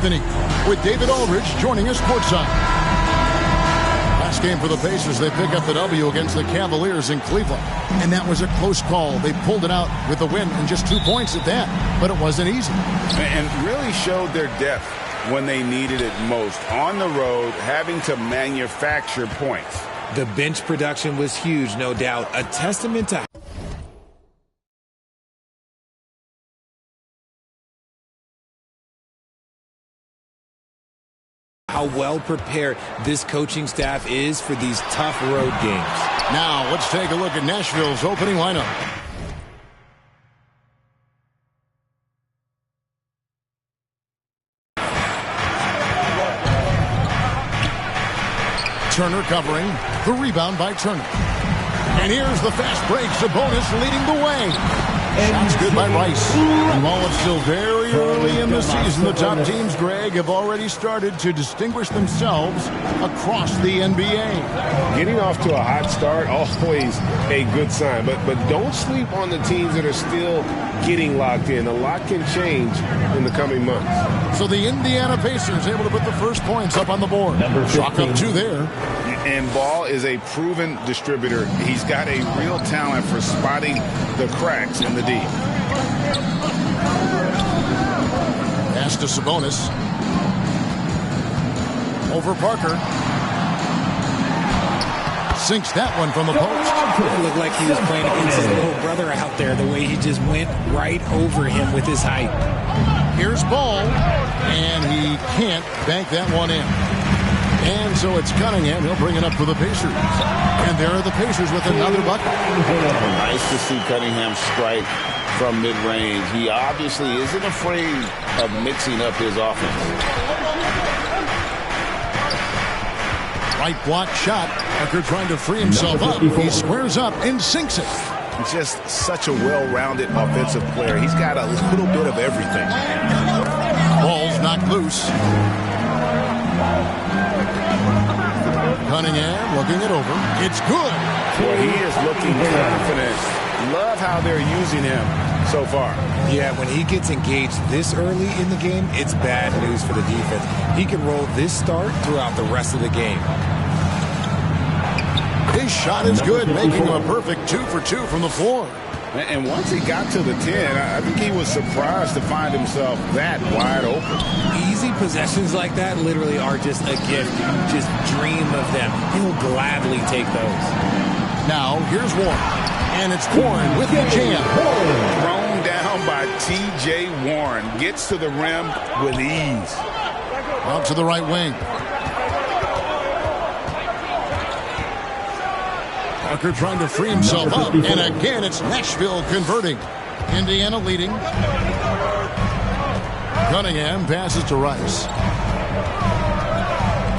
Anthony, with David Aldridge joining us courtside. Last game for the Pacers, they pick up the W against the Cavaliers in Cleveland. And that was a close call. They pulled it out with a win and just 2 points at that. But it wasn't easy. And really showed their depth when they needed it most. On the road, having to manufacture points. The bench production was huge, no doubt. A testament to how well prepared this coaching staff is for these tough road games. Now, let's take a look at Nashville's opening lineup. Turner covering. The rebound by Turner. And here's the fast break. Sabonis leading the way. Shots good by Rice. And while it's still very early in the season, the top teams, Greg, have already started to distinguish themselves across the NBA. Getting off to a hot start, always a good sign. But don't sleep on the teams that are still getting locked in. A lot can change in the coming months. So the Indiana Pacers able to put the first points up on the board. Chalk up 2 there. And Ball is a proven distributor. He's got a real talent for spotting the cracks in the D. Pass to Sabonis. Over Parker. Sinks that one from the post. It looked like he was playing against his little brother out there, the way he just went right over him with his height. Here's Ball, and he can't bank that one in. And so it's Cunningham. He'll bring it up for the Pacers. And there are the Pacers with another bucket. Nice to see Cunningham strike from mid-range. He obviously isn't afraid of mixing up his offense. Right block shot. Parker trying to free himself up. He squares up and sinks it. Just such a well-rounded offensive player. He's got a little bit of everything. Ball's knocked loose. Cunningham looking it over. It's good. Well, he is looking confident. Love how they're using him so far. Yeah, when he gets engaged this early in the game, it's bad news for the defense. He can roll this start throughout the rest of the game. His shot is good, making him a perfect 2 for 2 from the floor. And once he got to the 10, I think he was surprised to find himself that wide open. Easy possessions like that literally are just a gift. Just dream of them. He'll gladly take those. Now, here's Warren. And it's Warren with the jam. Thrown down by T.J. Warren. Gets to the rim with ease. Out to the right wing. Parker trying to free himself up. And again, it's Nashville converting. Indiana leading. Cunningham passes to Rice.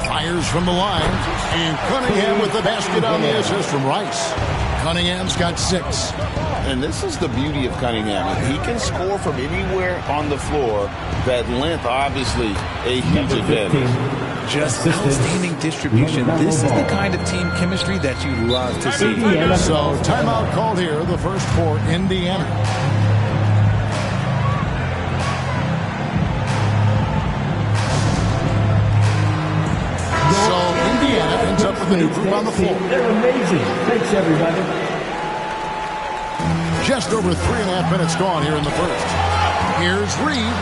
Fires from the line. And Cunningham with the basket on the assist from Rice. Cunningham's got 6. And this is the beauty of Cunningham. He can score from anywhere on the floor. That length, obviously, a huge advantage. Just outstanding distribution. This is the kind of team chemistry that you love to see. So, timeout called here, the first for Indiana. So, Indiana ends up with a new group on the floor. They're amazing. Thanks, everybody. Just over 3.5 minutes gone here in the first. Here's Reed.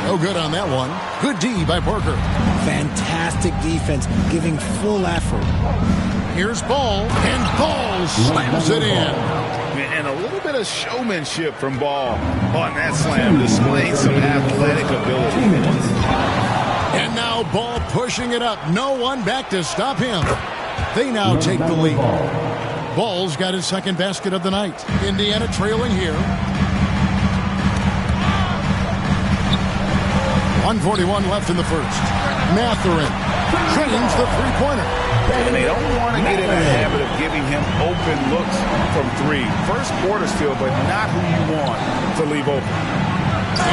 No good on that one. Good D by Parker. Fantastic defense, giving full effort. Here's Ball, and Ball slams it in. And a little bit of showmanship from Ball on that slam, displaying some athletic ability. And now Ball pushing it up. No one back to stop him. They now take the lead. Ball's got his second basket of the night. Indiana trailing here. 1:41 left in the first. Mathurin drains the three-pointer. And they don't want to get in the habit of giving him open looks from 3. First quarter still, but not who you want to leave open.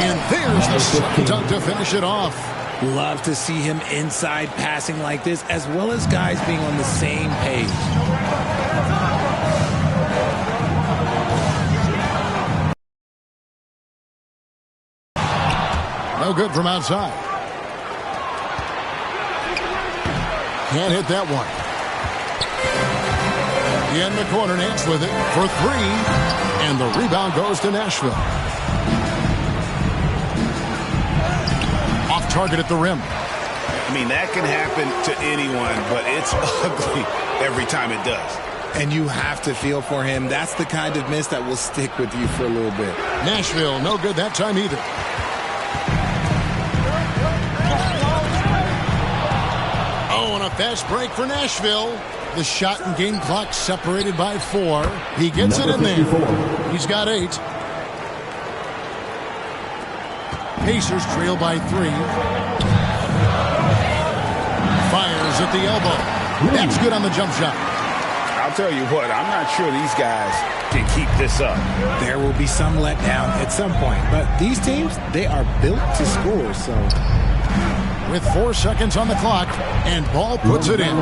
And there's the slam dunk to finish it off. Love to see him inside passing like this, as well as guys being on the same page. No good from outside. Can't hit that one. In the corner, Nance with it for three. And the rebound goes to Nashville. Off target at the rim. I mean, that can happen to anyone, but it's ugly every time it does. And you have to feel for him. That's the kind of miss that will stick with you for a little bit. Nashville, no good that time either. Oh, and a fast break for Nashville. The shot and game clock separated by 4. He gets it in there. He's got 8. Pacers trail by 3. Fires at the elbow. That's good on the jump shot. I'll tell you what, I'm not sure these guys can keep this up. There will be some letdown at some point, but these teams, they are built to score, so. With 4 seconds on the clock, and Ball puts it in.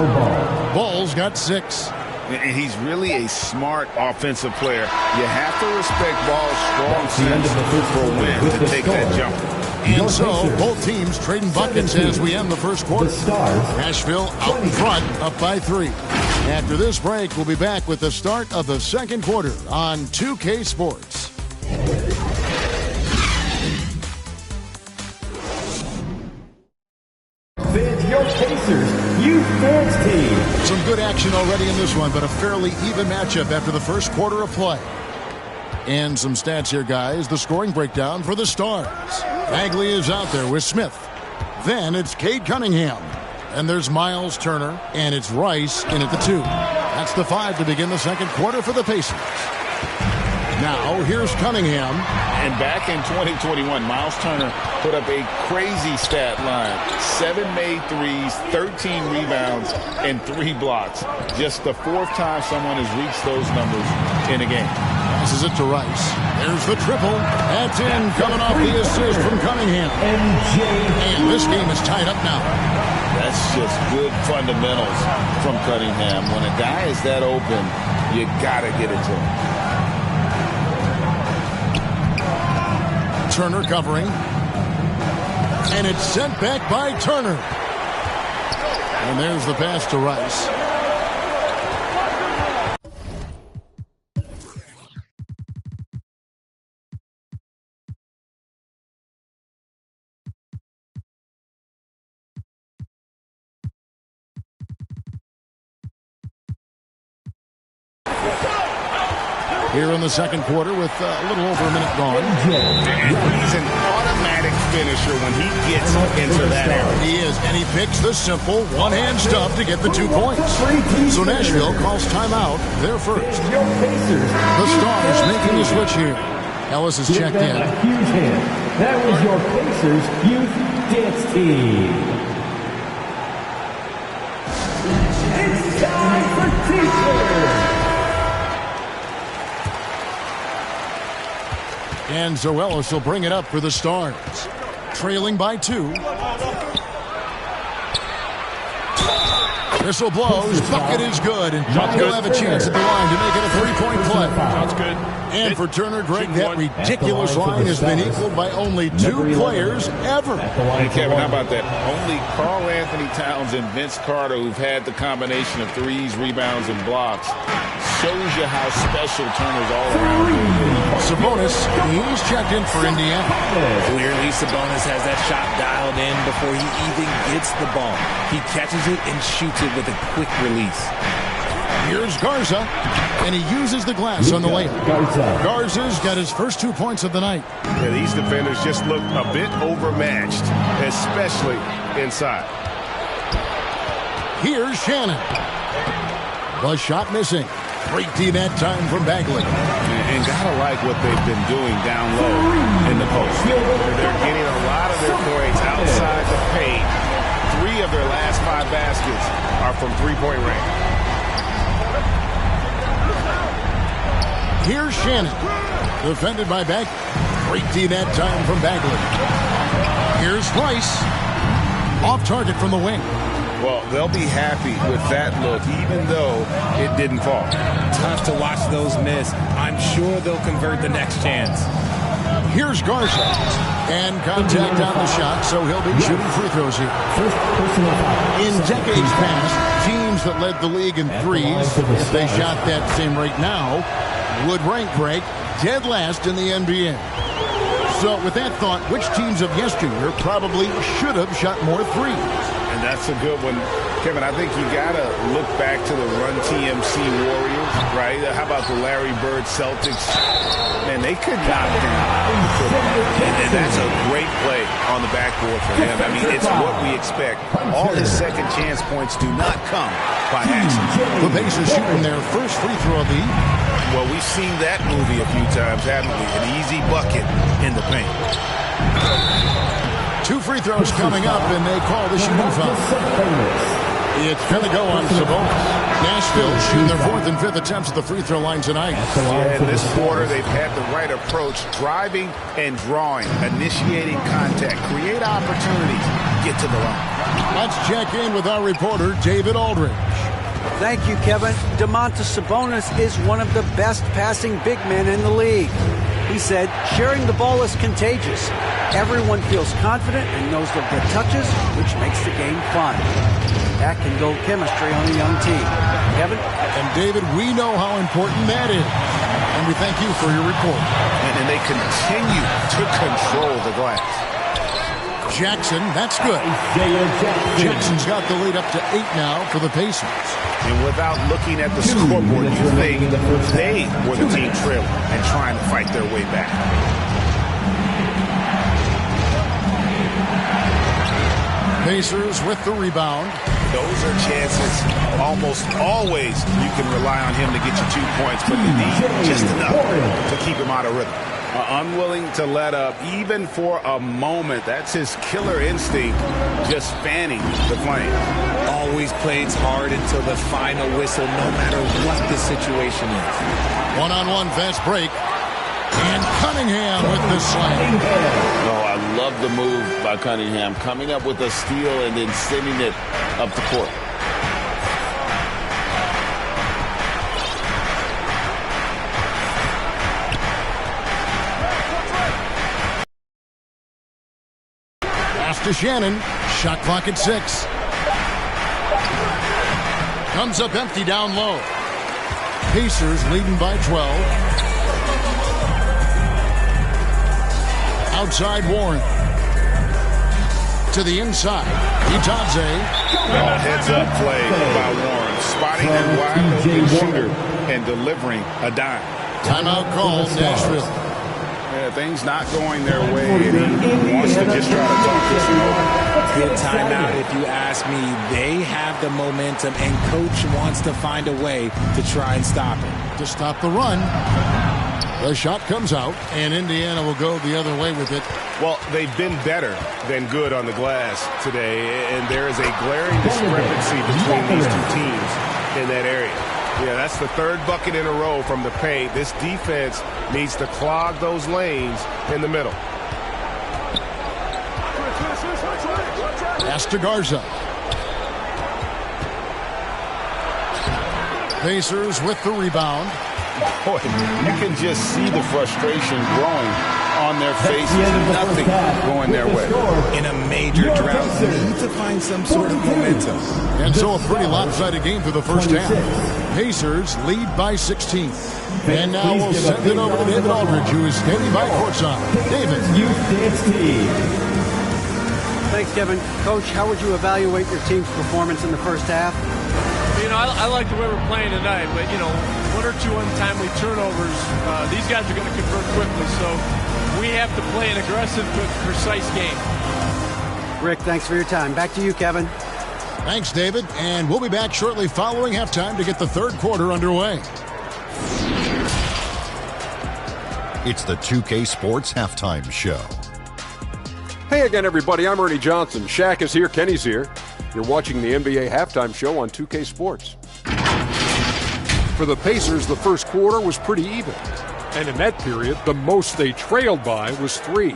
Ball's got 6. And he's really a smart offensive player. You have to respect Ball's strong sense for when to take that jumper. And so, both teams trading buckets as we end the first quarter. Nashville out in front, up by 3. After this break, we'll be back with the start of the second quarter on 2K Sports. Your Pacers Youth Dance Team. Some good action already in this one, but a fairly even matchup after the first quarter of play. And some stats here, guys. The scoring breakdown for the Stars. Bagley is out there with Smith. Then it's Cade Cunningham. And there's Miles Turner, and it's Rice in at the 2. That's the 5 to begin the second quarter for the Pacers. Now, here's Cunningham. And back in 2021, Miles Turner put up a crazy stat line. 7 made threes, 13 rebounds, and 3 blocks. Just the 4th time someone has reached those numbers in a game. Passes it to Rice. There's the triple. That's in, coming off the assist from Cunningham. And this game is tied up now. That's just good fundamentals from Cunningham. When a guy is that open, you got to get it to him. Turner covering. And it's sent back by Turner. And there's the pass to Rice. Here in the second quarter with a little over a minute gone. He's an automatic finisher when he gets into that area. He is, and he picks the simple one-hand stuff to get the 2 points. So Nashville calls timeout. They're first. The Stars making the switch here. Ellis is checked in. A huge hand. That was your Pacers Youth Dance Team. It's time for teachers. And Zoelos will bring it up for the Stars. Trailing by 2. Whistle blows. Bucket is good. And he'll have a chance at the line to make it a 3-point play. Sounds good. And for Turner, Greg, that ridiculous line has been equaled by only 2 players ever. Hey, Kevin, how about that? Only Karl Anthony Towns and Vince Carter, who've had the combination of threes, rebounds, and blocks, shows you how special Turner's all around. Sabonis, he's checked in for Indiana. Clearly, Sabonis has that shot dialed in before he even gets the ball. He catches it and shoots it with a quick release. Here's Garza, and he uses the glass on the layup. Garza's got his first 2 points of the night. Yeah, these defenders just look a bit overmatched, especially inside. Here's Shannon. The shot missing. Great D that time from Bagley. And gotta like what they've been doing down low in the post. They're getting a lot of their points outside the paint. 3 of their last 5 baskets are from 3-point range. Here's Shannon. Defended by Bagley. Great D that time from Bagley. Here's Rice. Off target from the wing. Well, they'll be happy with that look, even though it didn't fall. Tough to watch those miss. I'm sure they'll convert the next chance. Here's Garza. And contact on the shot, so he'll be shooting free throws here. In decades past, teams that led the league in threes, if they shot that same rate now, would rank break dead last in the NBA. So with that thought, which teams of yesteryear probably should have shot more threes? And that's a good one. Kevin, I think you got to look back to the Run TMC Warriors, right? How about the Larry Bird Celtics? Man, they could knock down. And that's a great play on the backboard for him. I mean, it's what we expect. All his second chance points do not come by accident. The Pacers shooting their first free throw of the evening. Well, we've seen that movie a few times, haven't we? An easy bucket in the paint. 2 free throws coming up, and they call the shooting foul. It's going to go on Sabonis. Nashville shooting their 4th and 5th attempts at the free throw line tonight. Yeah, in this quarter, they've had the right approach, driving and drawing, initiating contact, create opportunities, get to the line. Let's check in with our reporter, David Aldridge. Thank you, Kevin. Domantas Sabonis is one of the best passing big men in the league. He said, sharing the ball is contagious. Everyone feels confident and knows they'll get touches, which makes the game fun. That can build chemistry on a young team. Kevin? And David, we know how important that is. And we thank you for your report. And they continue to control the glass. Jackson, that's good. Jackson's got the lead up to 8 now for the Pacers. And without looking at the scoreboard, you think they were the team trailing and trying to fight their way back. Pacers with the rebound. Those are chances almost always you can rely on him to get you 2 points, but they need just enough to keep him out of rhythm. Unwilling to let up even for a moment. That's his killer instinct, just fanning the flame. Always plays hard until the final whistle, no matter what the situation is. One-on-one fast break. And Cunningham with the slam. Oh, I love the move by Cunningham, coming up with a steal and then sending it up the court. To Shannon. Shot clock at 6. Comes up empty down low. Pacers leading by 12. Outside Warren. To the inside. Itaze. A heads-up play by Warren. Spotting a wide open shooter and delivering a dime. Timeout call, Nashville. Yeah, things not going their way, and he wants to just try to talk this over. Good timeout if you ask me. They have the momentum, and Coach wants to find a way to try and stop it. To stop the run. The shot comes out, and Indiana will go the other way with it. Well, they've been better than good on the glass today, and there is a glaring discrepancy between these two teams in that area. Yeah, that's the 3rd bucket in a row from the paint. This defense needs to clog those lanes in the middle. Pass to Garza. Pacers with the rebound. Boy, you can just see the frustration growing on their faces. Nothing going their way. In a major drought, they need to find some sort of momentum. And so a pretty lopsided game for the first half. Pacers lead by 16. And now we'll send it over to David Aldridge, who is standing by courtside. David. Thanks, Kevin. Coach, how would you evaluate your team's performance in the first half? You know, I like the way we're playing tonight, but, you know, 1 or 2 untimely turnovers, these guys are going to convert quickly, so we have to play an aggressive but precise game. Rick, thanks for your time. Back to you, Kevin. Thanks, David. And we'll be back shortly following halftime to get the 3rd quarter underway. It's the 2K Sports Halftime Show. Hey again, everybody. I'm Ernie Johnson. Shaq is here. Kenny's here. You're watching the NBA Halftime Show on 2K Sports. For the Pacers, the first quarter was pretty even. And in that period, the most they trailed by was 3.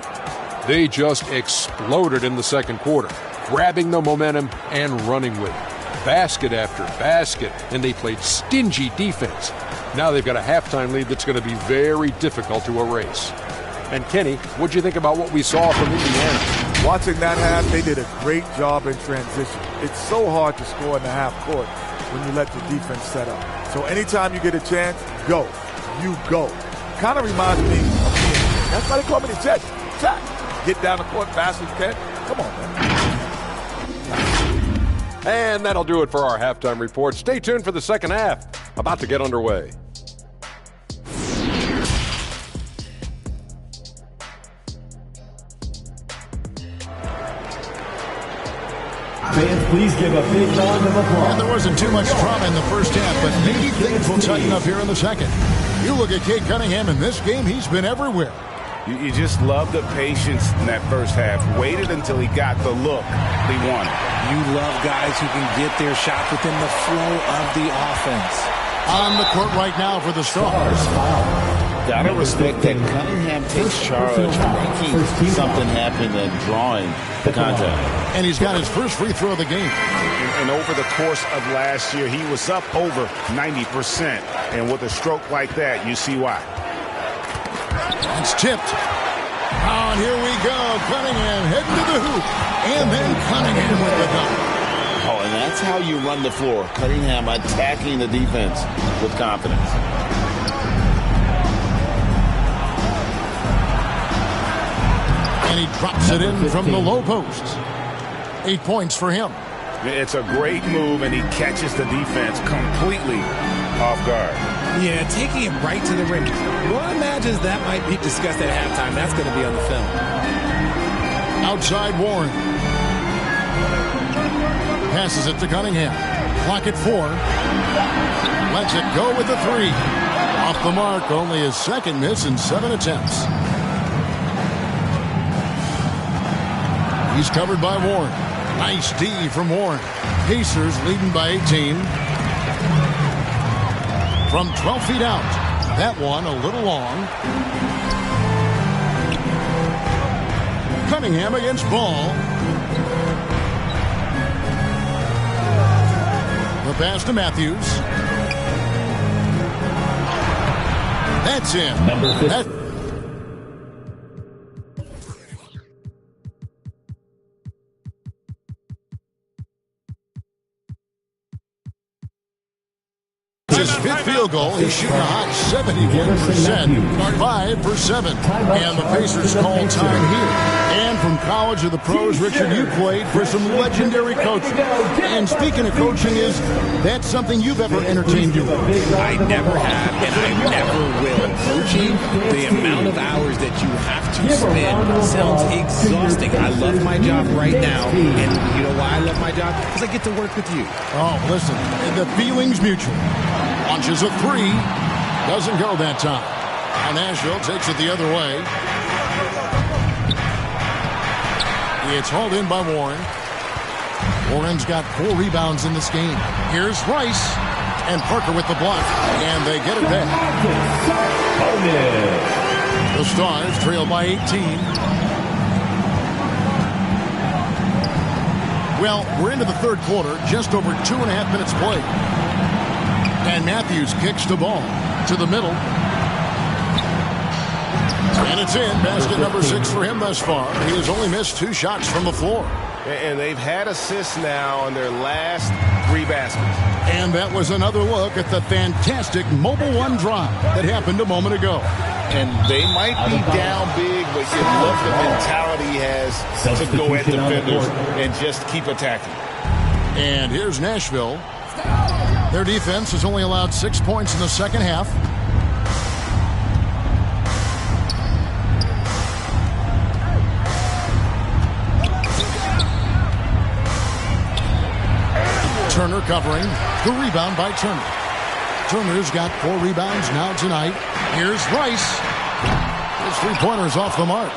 They just exploded in the second quarter, grabbing the momentum and running with it. Basket after basket, and they played stingy defense. Now they've got a halftime lead that's going to be very difficult to erase. And Kenny, what'd you think about what we saw from Indiana? Watching that half, they did a great job in transition. It's so hard to score in the half court when you let your defense set up. So anytime you get a chance, go. You go. Kind of reminds me of me. That's why they call me the Jet. Jack. Get down the court fast as you can. Come on, man. And that'll do it for our halftime report. Stay tuned for the second half. About to get underway. Fans, please give a big round of applause. And there wasn't too much drama in the first half, but maybe things will tighten up here in the second. You look at Cade Cunningham in this game, he's been everywhere. You just love the patience in that first half. Waited until he got the look he wanted. You love guys who can get their shot within the flow of the offense. On the court right now for the Stars. Gotta respect that Cunningham takes charge, making something happen and drawing the contact. And he's got his first free throw of the game. And over the course of last year, he was up over 90%. And with a stroke like that, you see why. It's tipped. Oh, and here we go. Cunningham heading to the hoop. And then Cunningham with the dunk. Oh, and that's how you run the floor. Cunningham attacking the defense with confidence. And he drops it in from the low post. 8 points for him. It's a great move, and he catches the defense completely off guard. Yeah, taking it right to the rim. One imagines that might be discussed at halftime. That's going to be on the film. Outside Warren. Passes it to Cunningham. Clock at 4. Lets it go with the 3. Off the mark, only his second miss in 7 attempts. He's covered by Warren. Nice D from Warren. Pacers leading by 18. From 12 feet out. That one a little long. Cunningham against Ball. The pass to Matthews. That's in. Number 50. His fifth field goal, he's shooting a hot 71%, 5 for 7. And the Pacers call time here. And from college to the pros, Richard, you played for some legendary coaches. And speaking of coaching, is that something you've ever entertained doing? I never have, and I never will. Coaching, the amount of hours that you have to spend sounds exhausting. I love my job right now, and you know why I love my job? Because I get to work with you. Oh, listen, the feeling's mutual. Launches a 3. Doesn't go that time. Now Nashville takes it the other way. It's hauled in by Warren. Warren's got 4 rebounds in this game. Here's Rice. And Parker with the block. And they get it back. The Stars trail by 18. Well, we're into the third quarter. Just over 2.5 minutes played. And Matthews kicks the ball to the middle. And it's in. Basket number 6 for him thus far. He has only missed 2 shots from the floor. And they've had assists now on their last 3 baskets. And that was another look at the fantastic Mobile One drive that happened a moment ago. And they might be down big, but you love the mentality he has to go at defenders and just keep attacking. And here's Nashville. Their defense has only allowed 6 points in the second half. Turner covering. The rebound by Turner. Turner's got 4 rebounds now tonight. Here's Rice. His 3-pointers off the mark.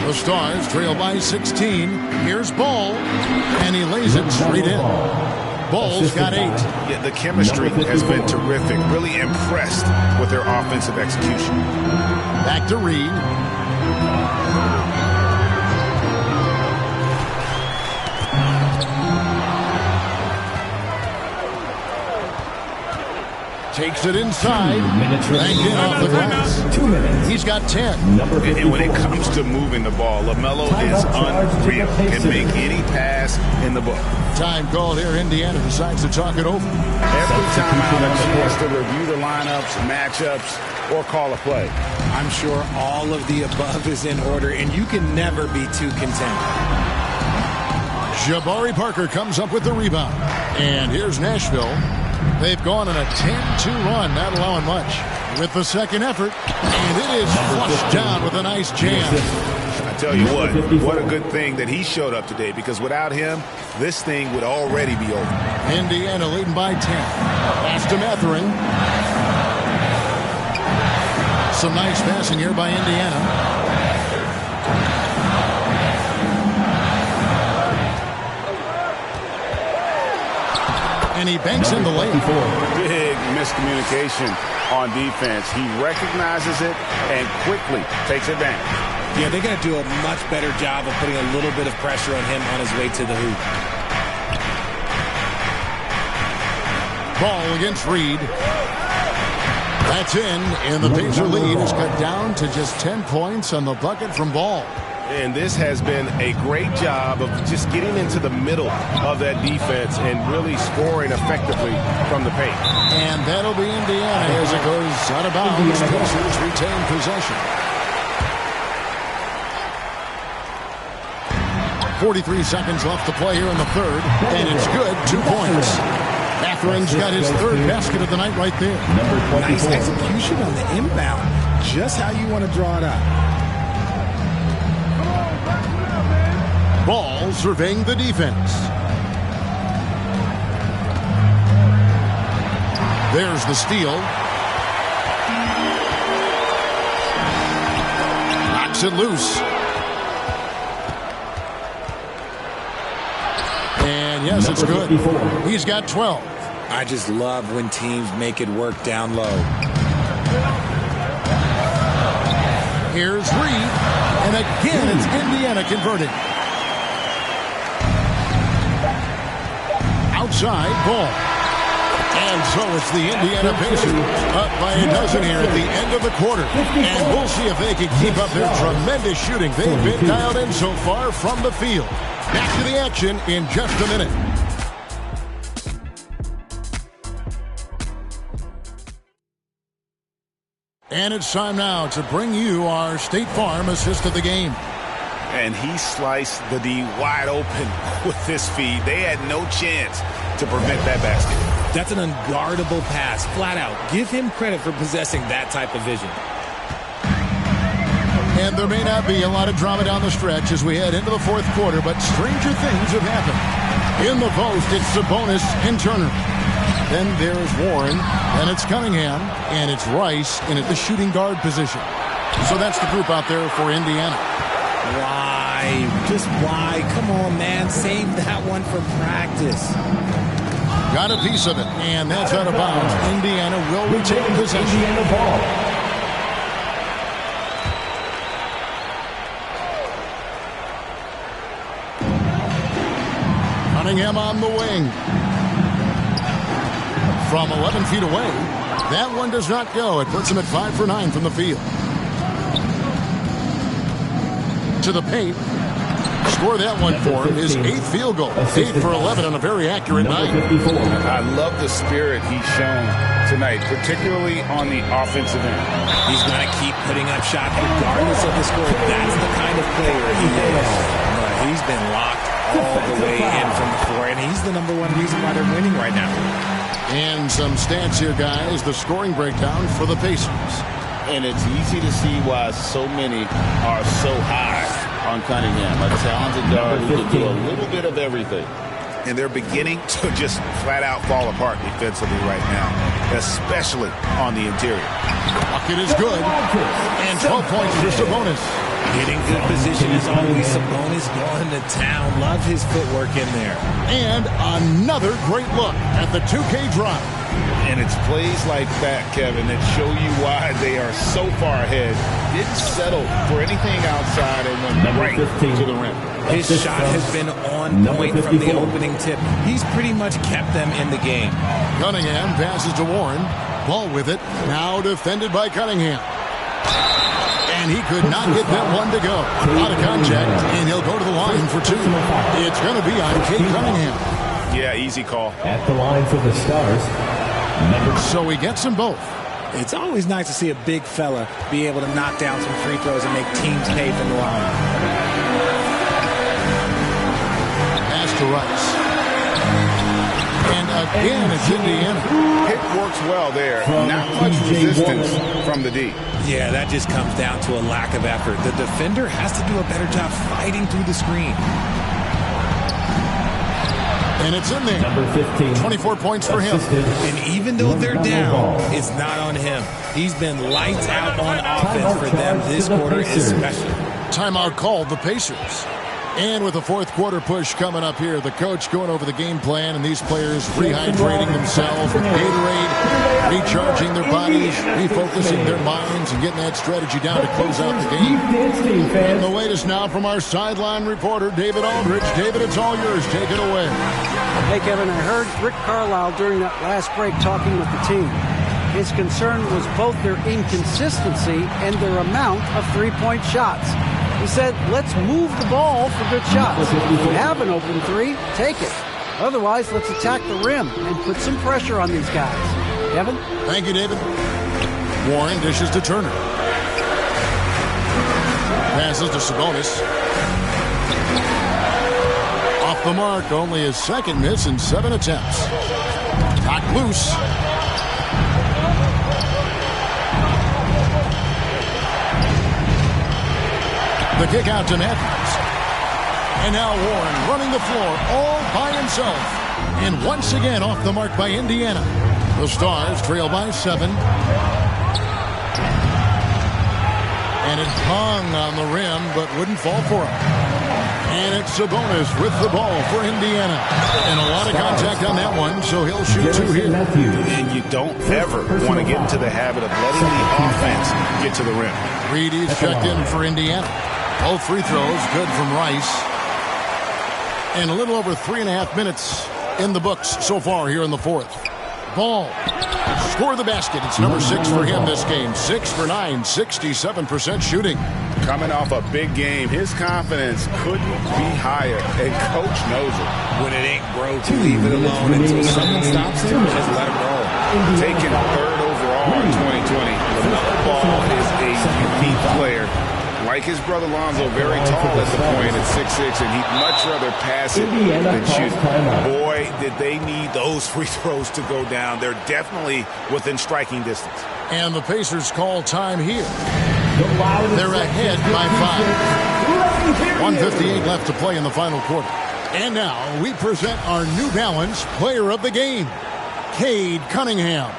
The Stars trail by 16. Here's Ball. And he lays it straight in. Ball's got 8. Yeah, the chemistry has been terrific. Really impressed with their offensive execution. Back to Reed. Takes it inside. Banked in off the glass. 2 minutes. He's got 10. And when it comes to moving the ball, Melo is unreal. Can make any pass in the book. Time called here. Indiana decides to talk it over. Every time I have a chance to review the lineups, matchups, or call a play. I'm sure all of the above is in order, and you can never be too content. Jabari Parker comes up with the rebound. And here's Nashville. They've gone on a 10-2 run, not allowing much. With the second effort, and it is flushed down with a nice jam. I tell you what a good thing that he showed up today, because without him, this thing would already be over. Indiana leading by 10. Pass to Mathurin. Some nice passing here by Indiana. And he banks in the lane. Big miscommunication on defense. He recognizes it and quickly takes advantage. Yeah, they're going to do a much better job of putting a little bit of pressure on him on his way to the hoop. Ball against Reed. That's in, and the Pacer lead is cut down to just 10 points on the bucket from Ball. And this has been a great job of just getting into the middle of that defense and really scoring effectively from the paint. And that'll be Indiana as it goes out of bounds. Pacers retain possession. 43 seconds left to play here in the third, and it's good. 2 points. Matherin's got his third basket of the night right there. Nice execution on the inbound. Just how you want to draw it up. Ball surveying the defense. There's the steal. Knocks it loose. And yes, it's good. He's got 12. I just love when teams make it work down low. Here's Reed. And again, it's Indiana converting. Outside Ball. And so it's the Indiana Pacers up by a dozen here at the end of the quarter. And we'll see if they can keep up their tremendous shooting. They've been dialed in so far from the field. Back to the action in just a minute. And it's time now to bring you our State Farm assist of the game. And he sliced the D wide open with his feed. They had no chance to prevent that basket. That's an unguardable pass, flat out. Give him credit for possessing that type of vision. And there may not be a lot of drama down the stretch as we head into the fourth quarter, but stranger things have happened. In the post, it's Sabonis and Turner. Then there's Warren, and it's Cunningham, and it's Rice in at the shooting guard position. So that's the group out there for Indiana. Why? Just why? Come on, man. Save that one for practice. Got a piece of it, and that's out of bounds. Indiana will retain possession. Indiana ball. Cunningham on the wing. From 11 feet away, that one does not go. It puts him at 5 for 9 from the field. To the paint. Score that one for him. His 8th field goal. 8 for 11 on a very accurate night. I love the spirit he's shown tonight, particularly on the offensive end. He's going to keep putting up shots regardless of the score. That's the kind of player he is. He's been locked all the way in from the floor, and he's the #1 reason why they're winning right now. And some stats here, guys. The scoring breakdown for the Pacers. And it's easy to see why so many are so high on Cunningham, a talented guard who can do a little bit of everything. And they're beginning to just flat out fall apart defensively right now, especially on the interior. Bucket is good. And 12 points for Sabonis. Getting good position is always. Sabonis going to town. Love his footwork in there. And another great look at the 2K drive. And it's plays like that, Kevin, that show you why they are so far ahead. Didn't settle for anything outside and went right to the rim. His shot has been on point from the opening tip. He's pretty much kept them in the game. Cunningham passes to Warren. Ball with it. Now defended by Cunningham. And he could not get that one to go. Out of contact, and he'll go to the line for two. It's going to be on Cade Cunningham. Yeah, easy call. At the line for the Stars. So he gets them both. It's always nice to see a big fella be able to knock down some free throws and make teams pay for the line. Pass to Rice. And again, it's Indiana. Pick works well there. Not much resistance from the D. Yeah, that just comes down to a lack of effort. The defender has to do a better job fighting through the screen. And it's in there. Number 15. 24 points for him. And even though they're down, it's not on him. He's been lights out on offense for them this quarter especially. Timeout called the Pacers. And with the fourth quarter push coming up here, the coach going over the game plan and these players rehydrating themselves with Gatorade, recharging their bodies, refocusing their minds, and getting that strategy down to close out the game. And the latest now from our sideline reporter, David Aldridge. David, it's all yours. Take it away. Hey, Kevin, I heard Rick Carlisle during that last break talking with the team. His concern was both their inconsistency and their amount of three-point shots. He said, let's move the ball for good shots. If you have an open three, take it. Otherwise, let's attack the rim and put some pressure on these guys. Kevin? Thank you, David. Warren dishes to Turner. Passes to Sabonis. Off the mark, only his second miss in 7 attempts. Knocked loose. The kick out to Matthews. And now Warren running the floor all by himself. And once again off the mark by Indiana. The Stars trail by 7. And it hung on the rim but wouldn't fall for him. And it's Sabonis with the ball for Indiana. And a lot of contact on that one, so he'll shoot 2 here. And you don't ever want to get into the habit of letting the offense get to the rim. Reedy's checked in for Indiana. Both free throws good from Rice. And a little over 3.5 minutes in the books so far here in the fourth. Ball. Score the basket. It's number 6 for him this game. 6 for 9, 67% shooting. Coming off a big game, his confidence couldn't be higher, and coach knows it. When it ain't broke, leave it alone until someone stops him, just let him roll. Taken 3rd overall in 2020, LaMelo Ball is a unique player. Like his brother Lonzo, very tall at the point at 6'6", and he'd much rather pass it than shoot. Boy, did they need those free throws to go down. They're definitely within striking distance. And the Pacers call time here. They're ahead by 5. 1:58 left to play in the final quarter. And now we present our New Balance Player of the Game, Cade Cunningham.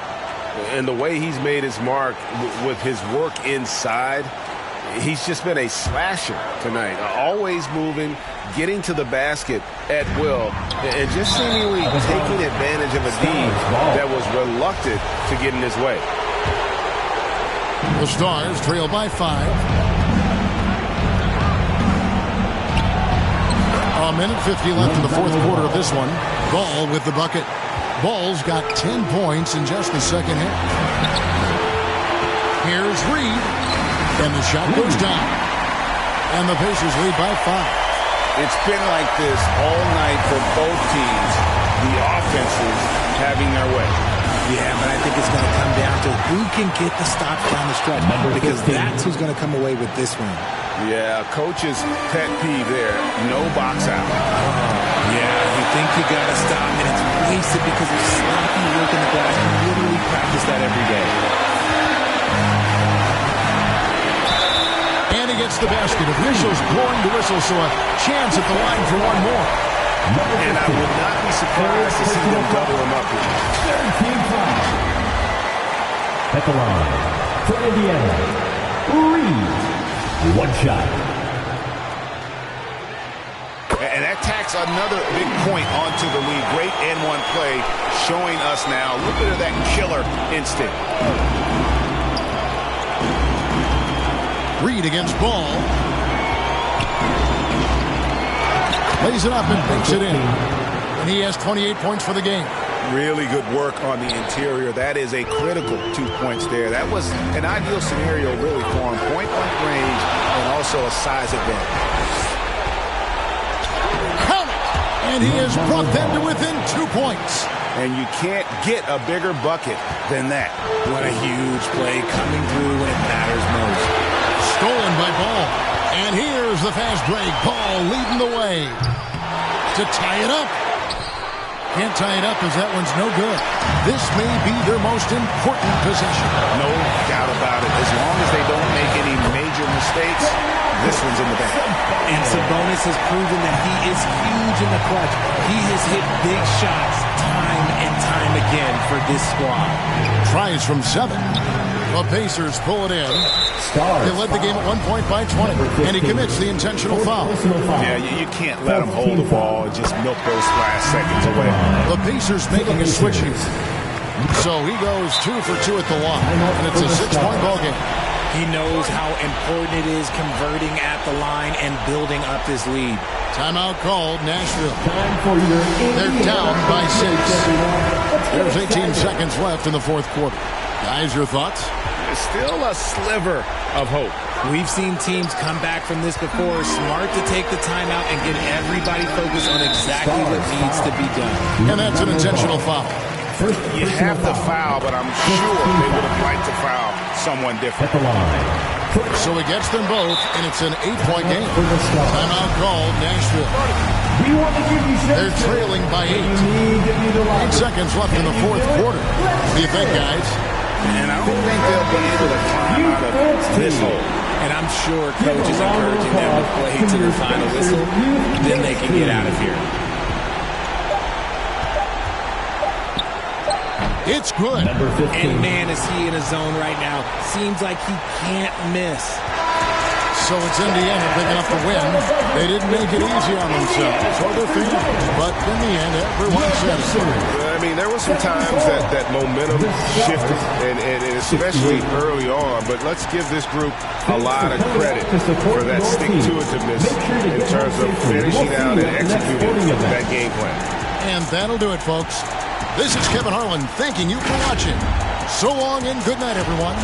And the way he's made his mark with his work inside, he's just been a slasher tonight. Always moving, getting to the basket at will, and just seemingly taking advantage of a D that was reluctant to get in his way. The Stars trail by 5. A minute 50 left in the fourth quarter of this one. Ball with the bucket. Ball's got 10 points in just the second half. Here's Reed. And the shot goes down. And the Pacers lead by 5. It's been like this all night for both teams. The offenses having their way. Yeah, but I think it's going to come down to who can get the stops down the stretch, because that's who's going to come away with this one. Yeah, coach's pet peeve there. No box out. Yeah, you think you got to stop, and it's wasted because of sloppy work in the glass. You literally practice that every day. And he gets the basket. Officials blowing the whistle, so a chance at the line for one more. And I would not be surprised to see them double him up here. At the line for Indiana, Reed. One shot. And that tacks another big point onto the lead. Great and-one play showing us now a little bit of that killer instinct. Reed against Ball. Lays it up and banks it in. And he has 28 points for the game. Really good work on the interior. That is a critical 2 points there. That was an ideal scenario really for him. Point-blank range and also a size advantage. Count it! And he has brought them to within 2 points. And you can't get a bigger bucket than that. What a huge play coming through when it matters most. Stolen by Ball. And here's the fast break. Ball leading the way to tie it up. Can't tie it up as that one's no good. This may be their most important possession. No doubt about it. As long as they don't make any major mistakes, this one's in the bag. And Sabonis has proven that he is huge in the clutch. He has hit big shots time and time again for this squad. Tries from 7. The Pacers pull it in. They led the game at 1 point by 20. And he commits the intentional foul. Yeah, you can't let him hold the ball and just milk those last seconds away. The Pacers making a switch here. So he goes 2 for 2 at the line. And it's a 6-point ball game. He knows how important it is converting at the line and building up this lead. Timeout called, Nashville. They're down by 6. There's 18 seconds left in the fourth quarter. Guys, your thoughts? There's still a sliver of hope. We've seen teams come back from this before. Smart to take the timeout and get everybody focused on exactly what needs to be done. And that's an intentional foul. You have to foul, but I'm sure they would have liked to foul someone different. So he gets them both, and it's an 8-point game. Timeout called, Nashville. They're trailing by 8. 8 seconds left in the fourth quarter. What do you think, guys? And I don't think they'll be able to climb out of this hole. And I'm sure coach is encouraging them to play to the final whistle. Then they can get out of here. It's good. And man, is he in a zone right now. Seems like he can't miss. So it's Indiana picking up the win. They didn't make it easy on themselves or their fans. But in the end, everyone said it. I mean, there were some times that momentum shifted, and especially early on. But let's give this group a lot of credit for that stick-to-itiveness in terms of finishing out and executing that game plan. And that'll do it, folks. This is Kevin Harlan thanking you for watching. So long and good night, everyone.